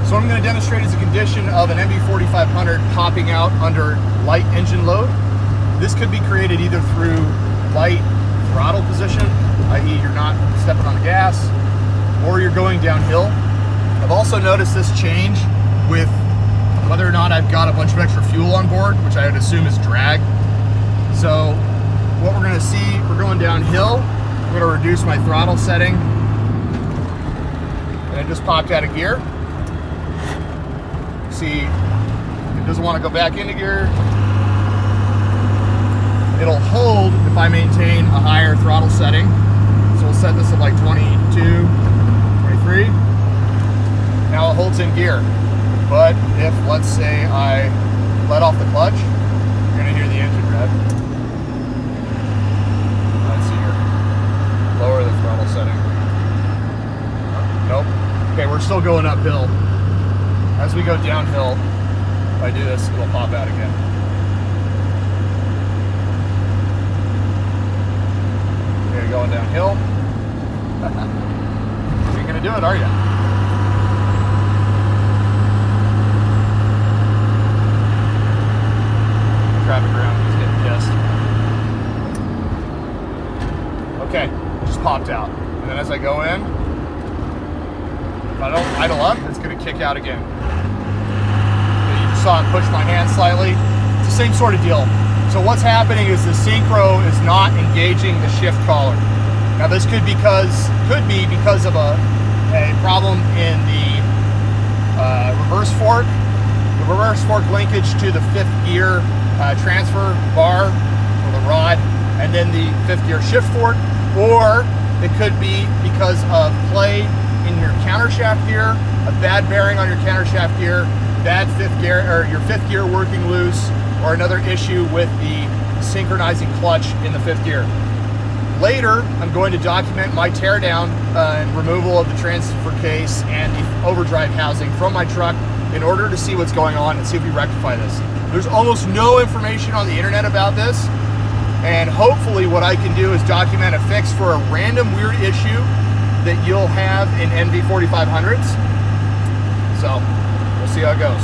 So what I'm going to demonstrate is a condition of an Nv4500 popping out under light engine load. This could be created either through light throttle position, i.e. you're not stepping on the gas, or you're going downhill. I've also noticed this change with whether or not I've got a bunch of extra fuel on board, which I would assume is drag. So what we're going to see, we're going downhill. I'm going to reduce my throttle setting. And it just popped out of gear. See, it doesn't want to go back into gear. It'll hold if I maintain a higher throttle setting. So we'll set this at like 22, 23. Now it holds in gear. But if, let's say, I let off the clutch, you're gonna hear the engine rev. Let's see here. Lower the throttle setting. Nope. Okay, we're still going uphill. As we go downhill, if I do this, it'll pop out again. Okay, going downhill. You ain't gonna do it, are you? Traffic around, he's getting pissed. Okay, just popped out. And then as I go in, if I don't idle up, it's gonna kick out again. Okay, you just saw it push my hand slightly. It's the same sort of deal. So what's happening is the synchro is not engaging the shift collar. Now this could be because of a problem in the reverse fork. The reverse fork linkage to the fifth gear transfer bar or the rod, and then the fifth gear shift fork, or it could be because of play in your countershaft gear, a bad bearing on your countershaft gear, bad fifth gear, or your fifth gear working loose, or another issue with the synchronizing clutch in the fifth gear. Later, I'm going to document my teardown and removal of the transfer case and the overdrive housing from my truck in order to see what's going on and see if we rectify this. There's almost no information on the internet about this, and hopefully what I can do is document a fix for a random weird issue that you'll have in Nv4500s. So we'll see how it goes.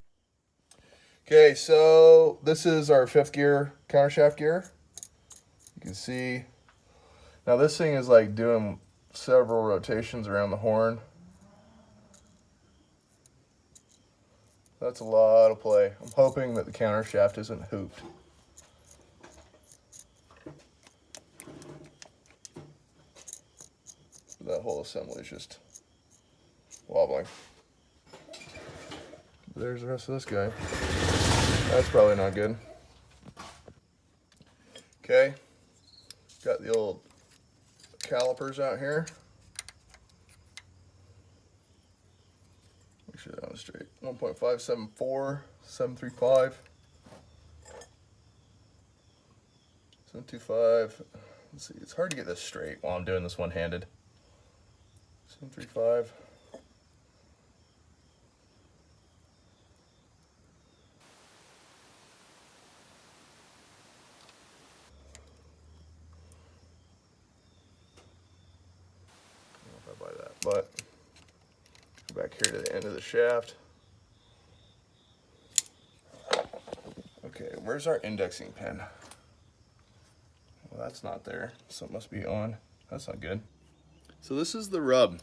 Okay, so this is our fifth gear countershaft gear. You can see now this thing is like doing several rotations around the horn. That's a lot of play. I'm hoping that the countershaft isn't hooped. That whole assembly is just wobbling. There's the rest of this guy. That's probably not good. Okay, got the old calipers out here. Make sure that one's straight. 1.574, 735, 725. Let's see, it's hard to get this straight while I'm doing this one-handed. 735. I don't know if I buy that, but go back here to the end of the shaft. Okay, where's our indexing pin? Well, that's not there, so it must be on. That's not good. So this is the rub.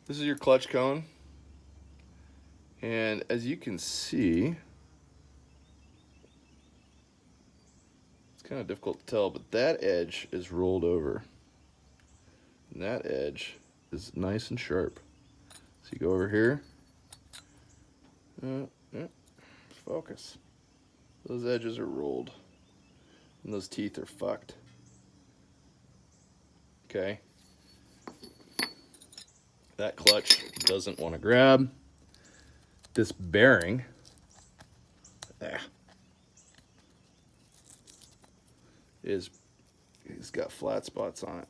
This is your clutch cone. And as you can see, it's kind of difficult to tell, but that edge is rolled over. And that edge is nice and sharp. So you go over here. Focus. Those edges are rolled. And those teeth are fucked. Okay. That clutch doesn't want to grab. This bearing it's got flat spots on it.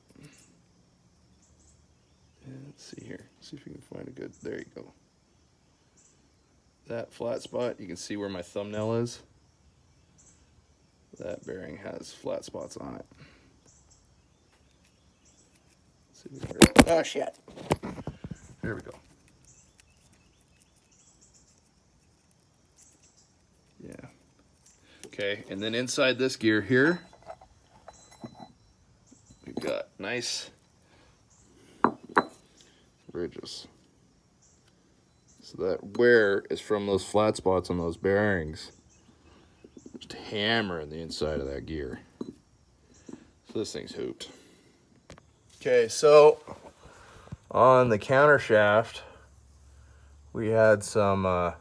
And let's see here. See if we can find a good. There you go. That flat spot, you can see where my thumbnail is. That bearing has flat spots on it. Let's see if we can... Oh shit. There we go. Okay, and then inside this gear here, we've got nice ridges. So that wear is from those flat spots on those bearings. Just hammering the inside of that gear. So this thing's hooped. Okay, so on the counter shaft, we had some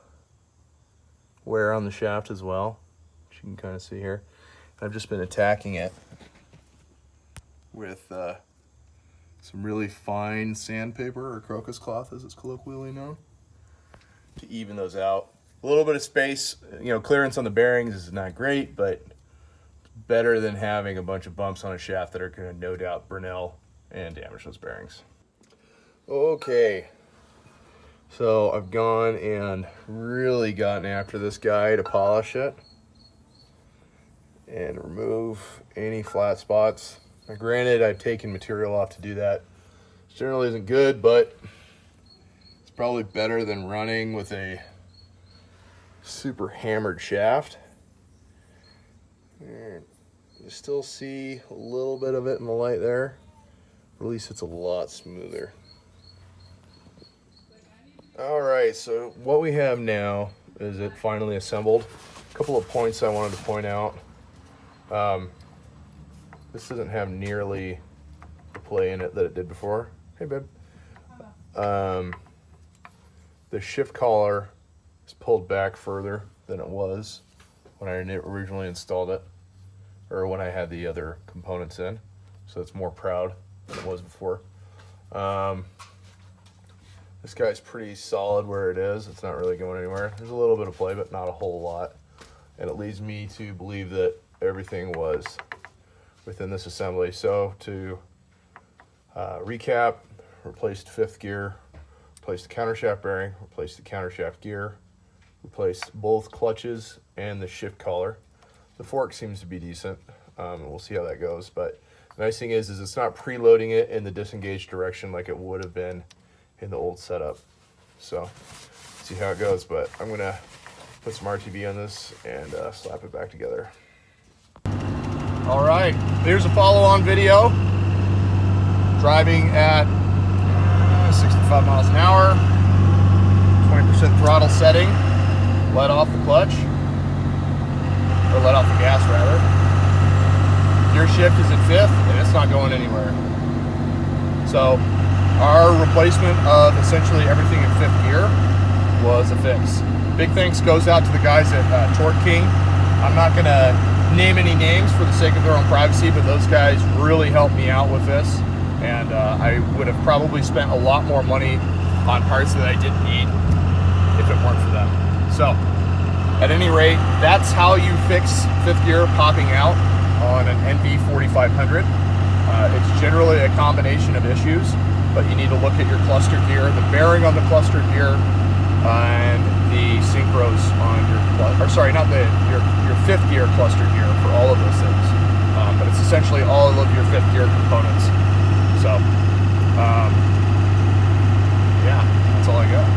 wear on the shaft as well, which you can kind of see here. I've just been attacking it with some really fine sandpaper, or crocus cloth as it's colloquially known, to even those out. A little bit of space, you know, clearance on the bearings is not great, but better than having a bunch of bumps on a shaft that are going to no doubt Brunel and damage those bearings. Okay, so I've gone and really gotten after this guy to polish it and remove any flat spots. Now, granted, I've taken material off to do that. It generally isn't good, but it's probably better than running with a super hammered shaft. And you still see a little bit of it in the light there. At least it's a lot smoother. All right, so what we have now is it finally assembled. A couple of points I wanted to point out. This doesn't have nearly the play in it that it did before. Hey, babe. The shift collar is pulled back further than it was when I originally installed it, or when I had the other components in. So it's more proud than it was before. This guy's pretty solid where it is. It's not really going anywhere. There's a little bit of play, but not a whole lot. And it leads me to believe that everything was within this assembly. So to recap, replaced fifth gear, replaced the countershaft bearing, replaced the countershaft gear, replaced both clutches and the shift collar. The fork seems to be decent, and we'll see how that goes. But the nice thing is it's not preloading it in the disengaged direction like it would have been in the old setup. So see how it goes, but I'm gonna put some RTV on this and slap it back together. All right, here's a follow-on video. Driving at 65 miles an hour, 20% throttle setting, let off the clutch, or let off the gas rather. Gear shift is at fifth and it's not going anywhere. So our replacement of essentially everything in fifth gear was a fix. Big thanks goes out to the guys at Torque King. I'm not gonna name any names for the sake of their own privacy, but those guys really helped me out with this. And I would have probably spent a lot more money on parts that I didn't need if it weren't for them. So at any rate, that's how you fix fifth gear popping out on an Nv4500. It's generally a combination of issues, but you need to look at your cluster gear, the bearing on the cluster gear, and the synchros on your fifth gear cluster gear for all of those things. But it's essentially all of your fifth gear components. So, yeah, that's all I got.